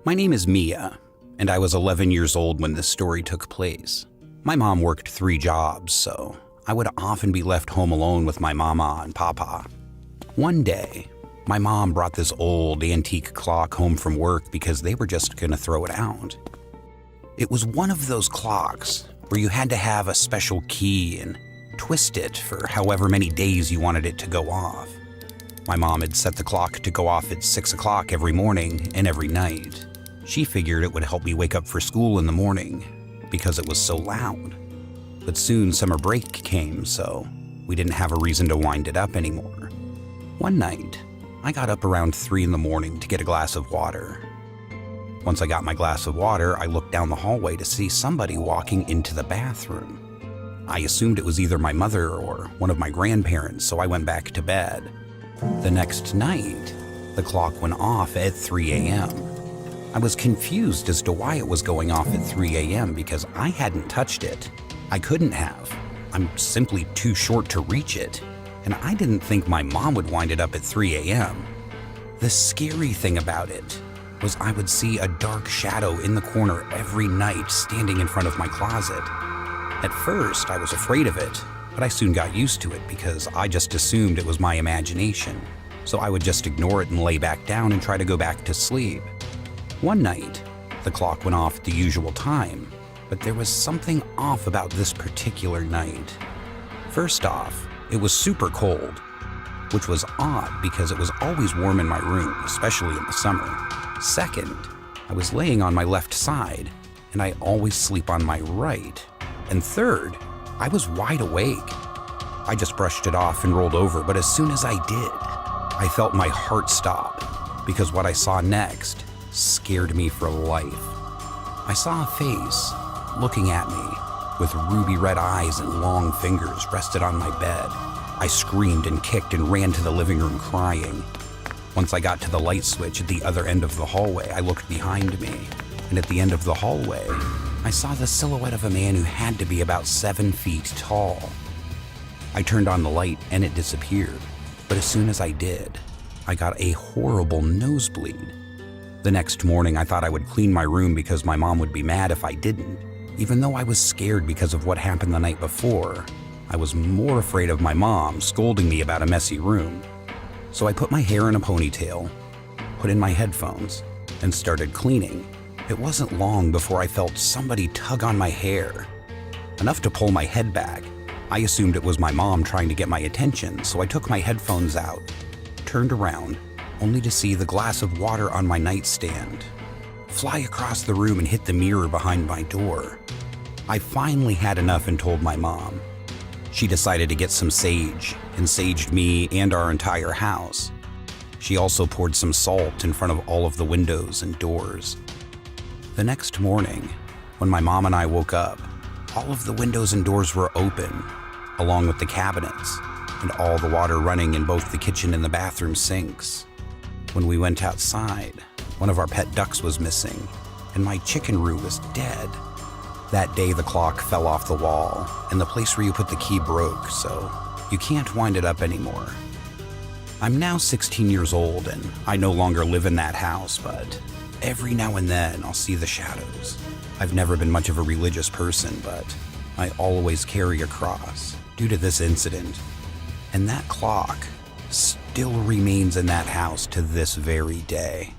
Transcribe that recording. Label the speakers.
Speaker 1: My name is Mia, and I was 11 years old when this story took place. My mom worked 3 jobs, so I would often be left home alone with my mama and papa. One day, my mom brought this old antique clock home from work because they were just gonna throw it out. It was one of those clocks where you had to have a special key and twist it for however many days you wanted it to go off. My mom had set the clock to go off at 6 o'clock every morning and every night. She figured it would help me wake up for school in the morning because it was so loud. But soon summer break came, so we didn't have a reason to wind it up anymore. One night, I got up around 3 in the morning to get a glass of water. Once I got my glass of water, I looked down the hallway to see somebody walking into the bathroom. I assumed it was either my mother or one of my grandparents, so I went back to bed. The next night, the clock went off at 3 a.m. I was confused as to why it was going off at 3 a.m. because I hadn't touched it. I couldn't have. I'm simply too short to reach it, and I didn't think my mom would wind it up at 3 a.m. The scary thing about it was I would see a dark shadow in the corner every night standing in front of my closet. At first, I was afraid of it, but I soon got used to it because I just assumed it was my imagination. So I would just ignore it and lay back down and try to go back to sleep. One night, the clock went off at the usual time, but there was something off about this particular night. First off, it was super cold, which was odd because it was always warm in my room, especially in the summer. Second, I was laying on my left side, and I always sleep on my right. And third, I was wide awake. I just brushed it off and rolled over, but as soon as I did, I felt my heart stop because what I saw next scared me for life. I saw a face looking at me with ruby red eyes and long fingers rested on my bed. I screamed and kicked and ran to the living room crying. Once I got to the light switch at the other end of the hallway, I looked behind me, and at the end of the hallway, I saw the silhouette of a man who had to be about 7 feet tall. I turned on the light and it disappeared, but as soon as I did, I got a horrible nosebleed. The next morning, I thought I would clean my room because my mom would be mad if I didn't. Even though I was scared because of what happened the night before, I was more afraid of my mom scolding me about a messy room. So I put my hair in a ponytail, put in my headphones, and started cleaning. It wasn't long before I felt somebody tug on my hair, enough to pull my head back. I assumed it was my mom trying to get my attention, so I took my headphones out, turned around, only to see the glass of water on my nightstand fly across the room and hit the mirror behind my door. I finally had enough and told my mom. She decided to get some sage and saged me and our entire house. She also poured some salt in front of all of the windows and doors. The next morning, when my mom and I woke up, all of the windows and doors were open, along with the cabinets, and all the water running in both the kitchen and the bathroom sinks. When we went outside, one of our pet ducks was missing, and my chicken roo was dead. That day, the clock fell off the wall, and the place where you put the key broke, so you can't wind it up anymore. I'm now 16 years old, and I no longer live in that house, but every now and then I'll see the shadows. I've never been much of a religious person, but I always carry a cross due to this incident. And that clock still remains in that house to this very day.